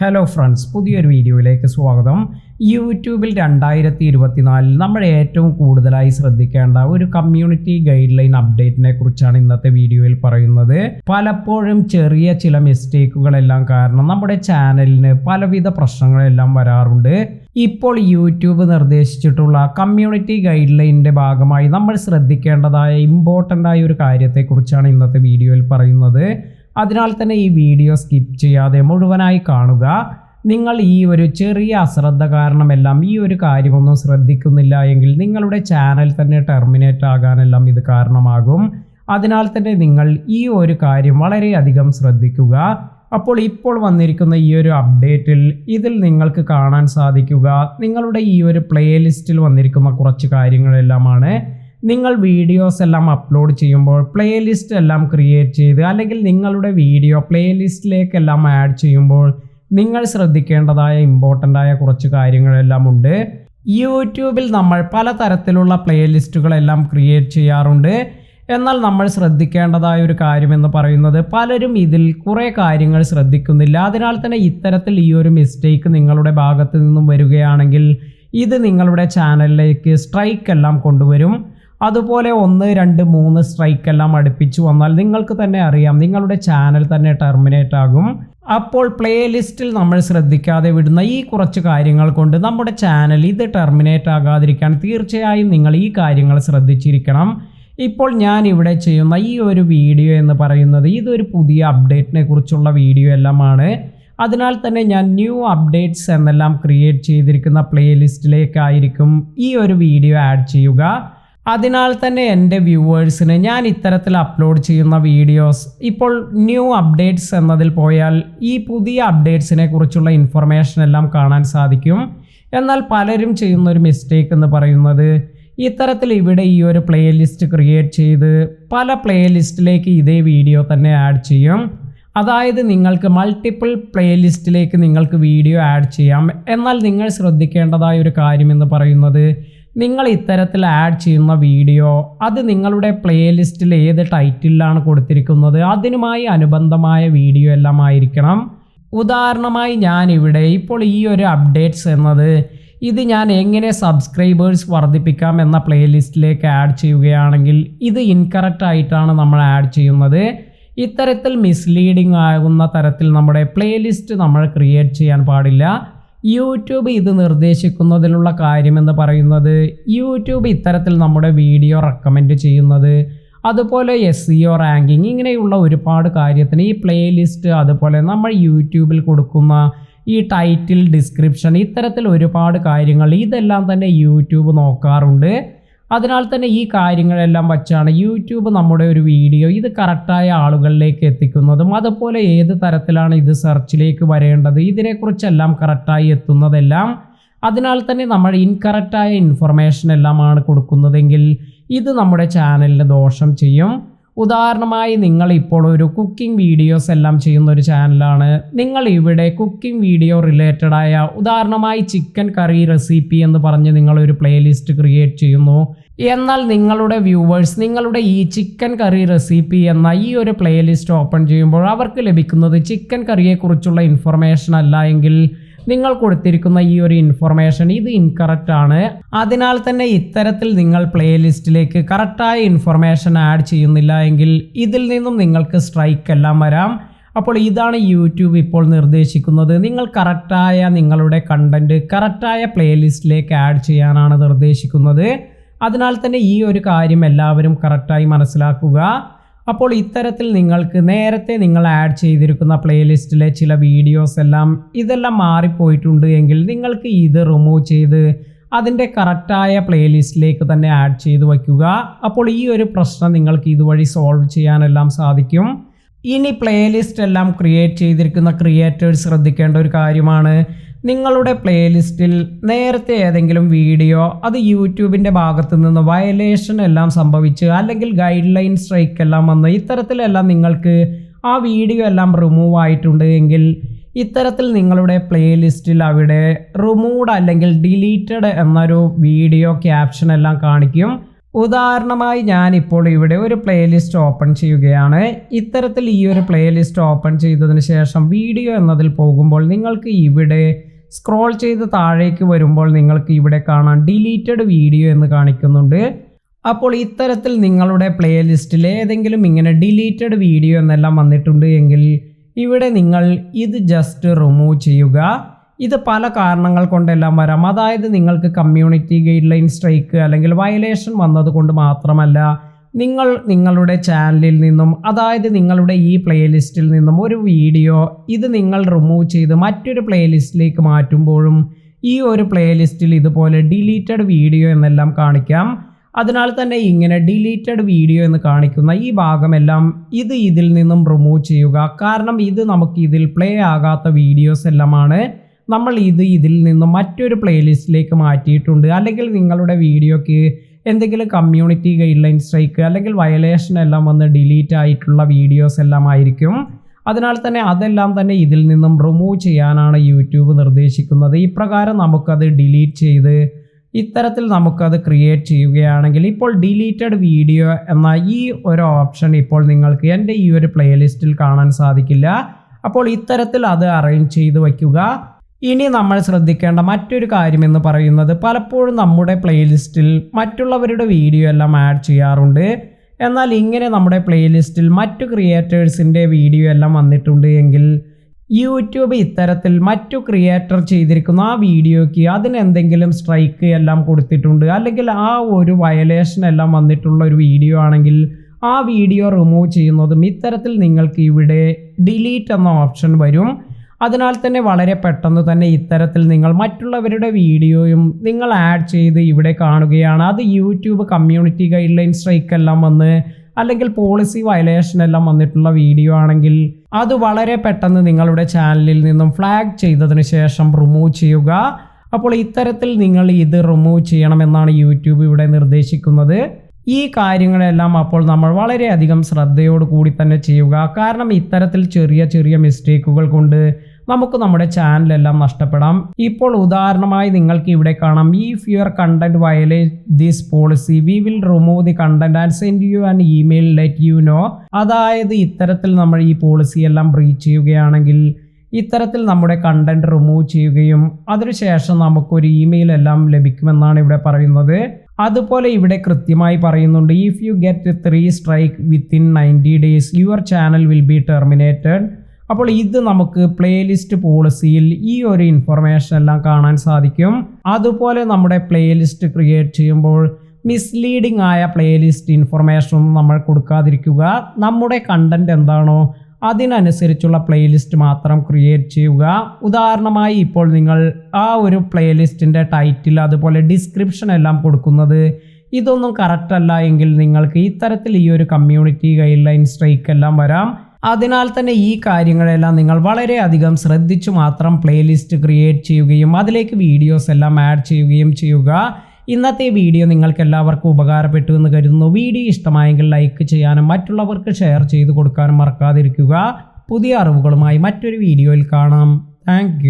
Hello friends, പുതിയൊരു വീഡിയോയിലേക്ക് സ്വാഗതം. യൂട്യൂബിൽ 2024 നമ്മൾ ഏറ്റവും കൂടുതലായി ശ്രദ്ധിക്കേണ്ട ഒരു കമ്മ്യൂണിറ്റി ഗൈഡ് ലൈൻ അപ്ഡേറ്റിനെ കുറിച്ചാണ് ഇന്നത്തെ വീഡിയോയിൽ പറയുന്നത്. പലപ്പോഴും ചെറിയ ചില മിസ്റ്റേക്കുകളെല്ലാം കാരണം നമ്മുടെ ചാനലിന് പലവിധ പ്രശ്നങ്ങളെല്ലാം വരാറുണ്ട്. ഇപ്പോൾ യൂട്യൂബ് നിർദ്ദേശിച്ചിട്ടുള്ള കമ്മ്യൂണിറ്റി ഗൈഡ് ലൈനിൻ്റെ ഭാഗമായി നമ്മൾ ശ്രദ്ധിക്കേണ്ടതായ ഇമ്പോർട്ടൻ്റ് ആയ ഒരു കാര്യത്തെക്കുറിച്ചാണ് ഇന്നത്തെ വീഡിയോയിൽ പറയുന്നത്. അതിനാൽ തന്നെ ഈ വീഡിയോ സ്കിപ്പ് ചെയ്യാതെ മുഴുവനായി കാണുക. നിങ്ങൾ ഈ ഒരു ചെറിയ അശ്രദ്ധ കാരണമെല്ലാം ഈ ഒരു കാര്യമൊന്നും ശ്രദ്ധിക്കുന്നില്ല എങ്കിൽ നിങ്ങളുടെ ചാനൽ തന്നെ ടെർമിനേറ്റ് ആകാനെല്ലാം ഇത് കാരണമാകും. അതിനാൽ തന്നെ നിങ്ങൾ ഈ ഒരു കാര്യം വളരെയധികം ശ്രദ്ധിക്കുക. ഇപ്പോൾ വന്നിരിക്കുന്ന ഈ ഒരു അപ്ഡേറ്റിൽ ഇതിൽ നിങ്ങൾക്ക് കാണാൻ സാധിക്കുക നിങ്ങളുടെ ഈ ഒരു പ്ലേലിസ്റ്റിൽ വന്നിരിക്കുന്ന കുറച്ച് കാര്യങ്ങളെല്ലാമാണ്. നിങ്ങൾ വീഡിയോസ് എല്ലാം അപ്ലോഡ് ചെയ്യുമ്പോൾ പ്ലേലിസ്റ്റ് എല്ലാം ക്രിയേറ്റ് ചെയ്ത് അല്ലെങ്കിൽ നിങ്ങളുടെ വീഡിയോ പ്ലേലിസ്റ്റിലേക്കെല്ലാം ആഡ് ചെയ്യുമ്പോൾ നിങ്ങൾ ശ്രദ്ധിക്കേണ്ടതായ ഇമ്പോർട്ടൻ്റ് ആയ കുറച്ച് കാര്യങ്ങളെല്ലാം ഉണ്ട്. യൂട്യൂബിൽ നമ്മൾ പലതരത്തിലുള്ള പ്ലേലിസ്റ്റുകളെല്ലാം ക്രിയേറ്റ് ചെയ്യാറുണ്ട്. എന്നാൽ നമ്മൾ ശ്രദ്ധിക്കേണ്ടതായ ഒരു കാര്യമെന്ന് പറയുന്നത് പലരും ഇതിൽ കുറേ കാര്യങ്ങൾ ശ്രദ്ധിക്കുന്നില്ല. അതിനാൽ തന്നെ ഇത്തരത്തിൽ ഈ ഒരു മിസ്റ്റേക്ക് നിങ്ങളുടെ ഭാഗത്ത് നിന്നും വരികയാണെങ്കിൽ ഇത് നിങ്ങളുടെ ചാനലിലേക്ക് സ്ട്രൈക്ക് എല്ലാം കൊണ്ടുവരും. അതുപോലെ 1, 2, 3 സ്ട്രൈക്ക് എല്ലാം അടുപ്പിച്ചു വന്നാൽ നിങ്ങൾക്ക് തന്നെ അറിയാം നിങ്ങളുടെ ചാനൽ തന്നെ ടെർമിനേറ്റ് ആകും. അപ്പോൾ പ്ലേലിസ്റ്റിൽ നമ്മൾ ശ്രദ്ധിക്കാതെ വിടുന്ന ഈ കുറച്ച് കാര്യങ്ങൾ കൊണ്ട് നമ്മുടെ ചാനൽ ഇത് ടെർമിനേറ്റ് ആകാതിരിക്കാൻ തീർച്ചയായും നിങ്ങൾ ഈ കാര്യങ്ങൾ ശ്രദ്ധിച്ചിരിക്കണം. ഇപ്പോൾ ഞാൻ ഇവിടെ ചെയ്യുന്ന ഈ ഒരു വീഡിയോ എന്ന് പറയുന്നത് ഇതൊരു പുതിയ അപ്ഡേറ്റിനെ കുറിച്ചുള്ള വീഡിയോ എല്ലാമാണ്. അതിനാൽ തന്നെ ഞാൻ ന്യൂ അപ്ഡേറ്റ്സ് എന്നെല്ലാം ക്രിയേറ്റ് ചെയ്തിരിക്കുന്ന പ്ലേലിസ്റ്റിലേക്കായിരിക്കും ഈ ഒരു വീഡിയോ ആഡ് ചെയ്യുക. അതിനാൽ തന്നെ എൻ്റെ വ്യൂവേഴ്സിന് ഞാൻ ഇത്തരത്തിൽ അപ്ലോഡ് ചെയ്യുന്ന വീഡിയോസ് ഇപ്പോൾ ന്യൂ അപ്ഡേറ്റ്സ് എന്നതിൽ പോയാൽ ഈ പുതിയ അപ്ഡേറ്റ്സിനെ കുറിച്ചുള്ള ഇൻഫർമേഷൻ എല്ലാം കാണാൻ സാധിക്കും. എന്നാൽ പലരും ചെയ്യുന്ന ഒരു മിസ്റ്റേക്ക് എന്ന് പറയുന്നത് ഇത്തരത്തിൽ ഇവിടെ ഈ ഒരു പ്ലേലിസ്റ്റ് ക്രിയേറ്റ് ചെയ്ത് പല പ്ലേലിസ്റ്റിലേക്ക് ഇതേ വീഡിയോ തന്നെ ആഡ് ചെയ്യും. അതായത് നിങ്ങൾക്ക് മൾട്ടിപ്പിൾ പ്ലേലിസ്റ്റിലേക്ക് നിങ്ങൾക്ക് വീഡിയോ ആഡ് ചെയ്യാം. എന്നാൽ നിങ്ങൾ ശ്രദ്ധിക്കേണ്ടതായ ഒരു കാര്യമെന്ന് പറയുന്നത് നിങ്ങൾ ഇത്തരത്തിൽ ആഡ് ചെയ്യുന്ന വീഡിയോ അത് നിങ്ങളുടെ പ്ലേലിസ്റ്റിൽ ഏത് ടൈറ്റിലാണ് കൊടുത്തിരിക്കുന്നത് അതിനുമായി അനുബന്ധമായ വീഡിയോ എല്ലാം ആയിരിക്കണം. ഉദാഹരണമായി ഞാൻ ഇവിടെ ഇപ്പോൾ ഈ ഒരു അപ്ഡേറ്റ്സ് എന്നത് ഇത് ഞാൻ എങ്ങനെ സബ്സ്ക്രൈബേഴ്സ് വർദ്ധിപ്പിക്കാം എന്ന പ്ലേലിസ്റ്റിലേക്ക് ആഡ് ചെയ്യുകയാണെങ്കിൽ ഇത് ഇൻകറക്റ്റ് ആയിട്ടാണ് നമ്മൾ ആഡ് ചെയ്യുന്നത്. ഇത്തരത്തിൽ മിസ്ലീഡിംഗ് ആകുന്ന തരത്തിൽ നമ്മുടെ പ്ലേലിസ്റ്റ് നമ്മൾ ക്രിയേറ്റ് ചെയ്യാൻ പാടില്ല. യൂട്യൂബ് ഇത് നിർദ്ദേശിക്കുന്നതിലുള്ള കാര്യമെന്ന് പറയുന്നത് യൂട്യൂബ് ഇത്തരത്തിൽ നമ്മുടെ വീഡിയോ റെക്കമെൻഡ് ചെയ്യുന്നത് അതുപോലെ SEO റാങ്കിങ് ഇങ്ങനെയുള്ള ഒരുപാട് കാര്യത്തിന് ഈ പ്ലേലിസ്റ്റ് അതുപോലെ നമ്മൾ യൂട്യൂബിൽ കൊടുക്കുന്ന ഈ ടൈറ്റിൽ ഡിസ്ക്രിപ്ഷൻ ഇത്തരത്തിൽ ഒരുപാട് കാര്യങ്ങൾ ഇതെല്ലാം തന്നെ യൂട്യൂബ് നോക്കാറുണ്ട്. അതിനാൽ തന്നെ ഈ കാര്യങ്ങളെല്ലാം വച്ചാണ് യൂട്യൂബ് നമ്മുടെ ഒരു വീഡിയോ ഇത് കറക്റ്റായ ആളുകളിലേക്ക് എത്തിക്കുന്നതും അതുപോലെ ഏത് തരത്തിലാണ് ഇത് സെർച്ചിലേക്ക് വരേണ്ടത് ഇതിനെക്കുറിച്ചെല്ലാം കറക്റ്റായി എത്തുന്നതെല്ലാം. അതിനാൽ തന്നെ നമ്മൾ ഇൻകറക്റ്റായ ഇൻഫർമേഷൻ എല്ലാമാണ് കൊടുക്കുന്നതെങ്കിൽ ഇത് നമ്മുടെ ചാനലിന് ദോഷം ചെയ്യും. ഉദാഹരണമായി നിങ്ങൾ ഇപ്പോൾ ഒരു കുക്കിംഗ് വീഡിയോസ് എല്ലാം ചെയ്യുന്ന ഒരു ചാനലാണ്. നിങ്ങൾ ഇവിടെ കുക്കിംഗ് വീഡിയോ റിലേറ്റഡ് ആയ ഉദാഹരണമായി ചിക്കൻ കറി റെസിപ്പി എന്ന് പറഞ്ഞ് നിങ്ങളൊരു പ്ലേലിസ്റ്റ് ക്രിയേറ്റ് ചെയ്യുന്നു. എന്നാൽ നിങ്ങളുടെ വ്യൂവേഴ്സ് നിങ്ങളുടെ ഈ ചിക്കൻ കറി റെസിപ്പി എന്ന ഈ ഒരു പ്ലേലിസ്റ്റ് ഓപ്പൺ ചെയ്യുമ്പോൾ അവർക്ക് ലഭിക്കുന്നത് ചിക്കൻ കറിയെക്കുറിച്ചുള്ള ഇൻഫർമേഷൻ അല്ല എങ്കിൽ നിങ്ങൾ കൊടുത്തിരിക്കുന്ന ഈ ഒരു ഇൻഫർമേഷൻ ഇത് ഇൻകറക്റ്റ് ആണ്. അതിനാൽ തന്നെ ഇത്തരത്തിൽ നിങ്ങൾ പ്ലേലിസ്റ്റിലേക്ക് കറക്റ്റായ ഇൻഫർമേഷൻ ആഡ് ചെയ്യുന്നില്ല എങ്കിൽ ഇതിൽ നിന്നും നിങ്ങൾക്ക് സ്ട്രൈക്ക് എല്ലാം വരാം. അപ്പോൾ ഇതാണ് യൂട്യൂബ് ഇപ്പോൾ നിർദ്ദേശിക്കുന്നത്. നിങ്ങൾ കറക്റ്റായ നിങ്ങളുടെ കണ്ടന്റ് കറക്റ്റായ പ്ലേലിസ്റ്റിലേക്ക് ആഡ് ചെയ്യാനാണ് നിർദ്ദേശിക്കുന്നത്. അതിനാൽ തന്നെ ഈ ഒരു കാര്യം എല്ലാവരും കറക്റ്റായി മനസ്സിലാക്കുക. അപ്പോൾ ഇത്തരത്തിൽ നിങ്ങൾക്ക് നേരത്തെ നിങ്ങൾ ആഡ് ചെയ്തിരിക്കുന്ന പ്ലേലിസ്റ്റിലെ ചില വീഡിയോസ് എല്ലാം ഇതെല്ലാം മാറിപ്പോയിട്ടുണ്ട് എങ്കിൽ നിങ്ങൾക്ക് ഇത് റിമൂവ് ചെയ്ത് അതിൻ്റെ കറക്റ്റായ പ്ലേലിസ്റ്റിലേക്ക് തന്നെ ആഡ് ചെയ്ത് വയ്ക്കുക. അപ്പോൾ ഈ ഒരു പ്രശ്നം നിങ്ങൾക്ക് ഇതുവഴി സോൾവ് ചെയ്യാനെല്ലാം സാധിക്കും. ഇനി പ്ലേലിസ്റ്റ് എല്ലാം ക്രിയേറ്റ് ചെയ്തിരിക്കുന്ന ക്രിയേറ്റേഴ്സ് ശ്രദ്ധിക്കേണ്ട ഒരു കാര്യമാണ് നിങ്ങളുടെ പ്ലേലിസ്റ്റിൽ നേരത്തെ ഏതെങ്കിലും വീഡിയോ അത് യൂട്യൂബിൻ്റെ ഭാഗത്തു നിന്ന് വയലേഷൻ എല്ലാം സംഭവിച്ച് അല്ലെങ്കിൽ ഗൈഡ് ലൈൻ സ്ട്രൈക്ക് എല്ലാം വന്ന് ഇത്തരത്തിലെല്ലാം നിങ്ങൾക്ക് ആ വീഡിയോ എല്ലാം റിമൂവ് ആയിട്ടുണ്ട് എങ്കിൽ ഇത്തരത്തിൽ നിങ്ങളുടെ പ്ലേലിസ്റ്റിൽ അവിടെ റിമൂവ്ഡ് അല്ലെങ്കിൽ ഡിലീറ്റഡ് എന്നൊരു വീഡിയോ ക്യാപ്ഷൻ എല്ലാം കാണിക്കും. ഉദാഹരണമായി ഞാനിപ്പോൾ ഇവിടെ ഒരു പ്ലേലിസ്റ്റ് ഓപ്പൺ ചെയ്യുകയാണ്. ഇത്തരത്തിൽ ഈ ഒരു പ്ലേലിസ്റ്റ് ഓപ്പൺ ചെയ്തതിന് ശേഷം വീഡിയോ എന്നതിൽ പോകുമ്പോൾ നിങ്ങൾക്ക് ഇവിടെ സ്ക്രോൾ ചെയ്ത് താഴേക്ക് വരുമ്പോൾ നിങ്ങൾക്ക് ഇവിടെ കാണാൻ ഡിലീറ്റഡ് വീഡിയോ എന്ന് കാണിക്കുന്നുണ്ട്. അപ്പോൾ ഇത്തരത്തിൽ നിങ്ങളുടെ പ്ലേലിസ്റ്റിൽ ഏതെങ്കിലും ഇങ്ങനെ ഡിലീറ്റഡ് വീഡിയോ എന്നെല്ലാം വന്നിട്ടുണ്ട് എങ്കിൽ ഇവിടെ നിങ്ങൾ ഇത് ജസ്റ്റ് റിമൂവ് ചെയ്യുക. ഇത് പല കാരണങ്ങൾ കൊണ്ടെല്ലാം വരാം. അതായത് നിങ്ങൾക്ക് കമ്മ്യൂണിറ്റി ഗൈഡ് ലൈൻ സ്ട്രൈക്ക് അല്ലെങ്കിൽ വയലേഷൻ വന്നതുകൊണ്ട് മാത്രമല്ല, നിങ്ങൾ നിങ്ങളുടെ ചാനലിൽ നിന്നും അതായത് നിങ്ങളുടെ ഈ പ്ലേലിസ്റ്റിൽ നിന്നും ഒരു വീഡിയോ ഇത് നിങ്ങൾ റിമൂവ് ചെയ്ത് മറ്റൊരു പ്ലേലിസ്റ്റിലേക്ക് മാറ്റുമ്പോഴും ഈ ഒരു പ്ലേലിസ്റ്റിൽ ഇതുപോലെ ഡിലീറ്റഡ് വീഡിയോ എന്നെല്ലാം കാണിക്കാം. അതിനാൽ തന്നെ ഇങ്ങനെ ഡിലീറ്റഡ് വീഡിയോ എന്ന് കാണിക്കുന്ന ഈ ഭാഗമെല്ലാം ഇതിൽ നിന്നും റിമൂവ് ചെയ്യുക. കാരണം ഇത് നമുക്ക് ഇതിൽ പ്ലേ ആകാത്ത വീഡിയോസ് എല്ലാമാണ്. നമ്മൾ ഇതിൽ നിന്നും മറ്റൊരു പ്ലേലിസ്റ്റിലേക്ക് മാറ്റിയിട്ടുണ്ട്. അല്ലെങ്കിൽ നിങ്ങളുടെ വീഡിയോക്ക് എന്തെങ്കിലും കമ്മ്യൂണിറ്റി ഗൈഡ് ലൈൻ സ്ട്രൈക്ക് അല്ലെങ്കിൽ വയലേഷൻ എല്ലാം വന്ന് ഡിലീറ്റ് ആയിട്ടുള്ള വീഡിയോസ് എല്ലാം ആയിരിക്കും. അതിനാൽ തന്നെ അതെല്ലാം തന്നെ ഇതിൽ നിന്നും റിമൂവ് ചെയ്യാനാണ് യൂട്യൂബ് നിർദ്ദേശിക്കുന്നത്. ഇപ്രകാരം നമുക്കത് ഡിലീറ്റ് ചെയ്ത് ഇത്തരത്തിൽ നമുക്കത് ക്രിയേറ്റ് ചെയ്യുകയാണെങ്കിൽ ഇപ്പോൾ ഡിലീറ്റഡ് വീഡിയോ എന്ന ഈ ഒരു ഓപ്ഷൻ ഇപ്പോൾ നിങ്ങൾക്ക് എൻ്റെ ഈ ഒരു പ്ലേലിസ്റ്റിൽ കാണാൻ സാധിക്കില്ല. അപ്പോൾ ഇത്തരത്തിൽ അത് അറേഞ്ച് ചെയ്ത് വയ്ക്കുക. ഇനി നമ്മൾ ശ്രദ്ധിക്കേണ്ട മറ്റൊരു കാര്യമെന്ന് പറയുന്നത്, പലപ്പോഴും നമ്മുടെ പ്ലേലിസ്റ്റിൽ മറ്റുള്ളവരുടെ വീഡിയോ എല്ലാം ആഡ് ചെയ്യാറുണ്ട്. എന്നാൽ ഇങ്ങനെ നമ്മുടെ പ്ലേലിസ്റ്റിൽ മറ്റു ക്രിയേറ്റേഴ്സിൻ്റെ വീഡിയോ എല്ലാം വന്നിട്ടുണ്ട് എങ്കിൽ യൂട്യൂബ് ഇത്തരത്തിൽ മറ്റു ക്രിയേറ്റർ ചെയ്തിരിക്കുന്ന ആ വീഡിയോയ്ക്ക് അതിനെന്തെങ്കിലും സ്ട്രൈക്ക് എല്ലാം കൊടുത്തിട്ടുണ്ട് അല്ലെങ്കിൽ ആ ഒരു വയലേഷൻ എല്ലാം വന്നിട്ടുള്ള ഒരു വീഡിയോ ആണെങ്കിൽ ആ വീഡിയോ റിമൂവ് ചെയ്യുന്നതും ഇത്തരത്തിൽ നിങ്ങൾക്ക് ഇവിടെ ഡിലീറ്റ് എന്ന ഓപ്ഷൻ വരും. അതിനാൽ തന്നെ വളരെ പെട്ടെന്ന് തന്നെ ഇത്തരത്തിൽ നിങ്ങൾ മറ്റുള്ളവരുടെ വീഡിയോയും നിങ്ങൾ ആഡ് ചെയ്ത് ഇവിടെ കാണുകയാണ്. അത് YouTube community guide line strike എല്ലാം വന്ന് അല്ലെങ്കിൽ പോളിസി വയലേഷൻ എല്ലാം വന്നിട്ടുള്ള വീഡിയോ ആണെങ്കിൽ അത് വളരെ പെട്ടെന്ന് നിങ്ങളുടെ ചാനലിൽ നിന്നും ഫ്ലാഗ് ചെയ്തതിന് ശേഷം റിമൂവ് ചെയ്യുക. അപ്പോൾ ഇത്തരത്തിൽ നിങ്ങൾ ഇത് റിമൂവ് ചെയ്യണമെന്നാണ് യൂട്യൂബ് ഇവിടെ നിർദ്ദേശിക്കുന്നത്. ഈ കാര്യങ്ങളെല്ലാം അപ്പോൾ നമ്മൾ വളരെയധികം ശ്രദ്ധയോട് കൂടി തന്നെ ചെയ്യുക. കാരണം ഇത്തരത്തിൽ ചെറിയ ചെറിയ മിസ്റ്റേക്കുകൾ കൊണ്ട് നമുക്ക് നമ്മുടെ ചാനലെല്ലാം നഷ്ടപ്പെടാം. ഇപ്പോൾ ഉദാഹരണമായി നിങ്ങൾക്ക് ഇവിടെ കാണാം, if your content violate this policy we will remove the content and send you an email let you know. അതായത് ഇത്തരത്തിൽ നമ്മൾ ഈ പോളിസി എല്ലാം ബ്രീച്ച് ചെയ്യുകയാണെങ്കിൽ ഇത്തരത്തിൽ നമ്മുടെ കണ്ടന്റ് റിമൂവ് ചെയ്യുകയും അതിനുശേഷം നമുക്കൊരു ഇമെയിൽ എല്ലാം ലഭിക്കുമെന്നാണ് ഇവിടെ പറയുന്നത്. അതുപോലെ ഇവിടെ കൃത്യമായി പറയുന്നുണ്ട്, if you get 3 strike within 90 days your channel will be terminated. അപ്പോൾ ഇത് നമുക്ക് പ്ലേലിസ്റ്റ് പോളിസിയിൽ ഈ ഒരു ഇൻഫർമേഷൻ എല്ലാം കാണാൻ സാധിക്കും. അതുപോലെ നമ്മുടെ പ്ലേലിസ്റ്റ് ക്രിയേറ്റ് ചെയ്യുമ്പോൾ മിസ്ലീഡിംഗ് ആയ പ്ലേലിസ്റ്റ് ഇൻഫർമേഷൻ ഒന്നും നമ്മൾ കൊടുക്കാതിരിക്കുക. നമ്മുടെ കണ്ടന്റ് എന്താണോ അതിനനുസരിച്ചുള്ള പ്ലേലിസ്റ്റ് മാത്രം ക്രിയേറ്റ് ചെയ്യുക. ഉദാഹരണമായി ഇപ്പോൾ നിങ്ങൾ ആ ഒരു പ്ലേലിസ്റ്റിൻ്റെ ടൈറ്റിൽ അതുപോലെ ഡിസ്ക്രിപ്ഷൻ എല്ലാം കൊടുക്കുന്നത് ഇതൊന്നും കറക്റ്റ് അല്ല എങ്കിൽ നിങ്ങൾക്ക് ഇത്തരത്തിൽ ഈ ഒരു കമ്മ്യൂണിറ്റി ഗൈഡ് ലൈൻ സ്ട്രൈക്ക് എല്ലാം വരാം. അതിനാൽ തന്നെ ഈ കാര്യങ്ങളെല്ലാം നിങ്ങൾ വളരെയധികം ശ്രദ്ധിച്ചു മാത്രം പ്ലേലിസ്റ്റ് ക്രിയേറ്റ് ചെയ്യുകയും അതിലേക്ക് വീഡിയോസ് എല്ലാം ആഡ് ചെയ്യുകയും ചെയ്യുക. ഇന്നത്തെ വീഡിയോ നിങ്ങൾക്ക് എല്ലാവർക്കും ഉപകാരപ്പെട്ടു എന്ന് കരുതുന്നു. വീഡിയോ ഇഷ്ടമായെങ്കിൽ ലൈക്ക് ചെയ്യാനും മറ്റുള്ളവർക്ക് ഷെയർ ചെയ്ത് കൊടുക്കാനും മറക്കാതിരിക്കുക. പുതിയ അറിവുകളുമായി മറ്റൊരു വീഡിയോയിൽ കാണാം. താങ്ക്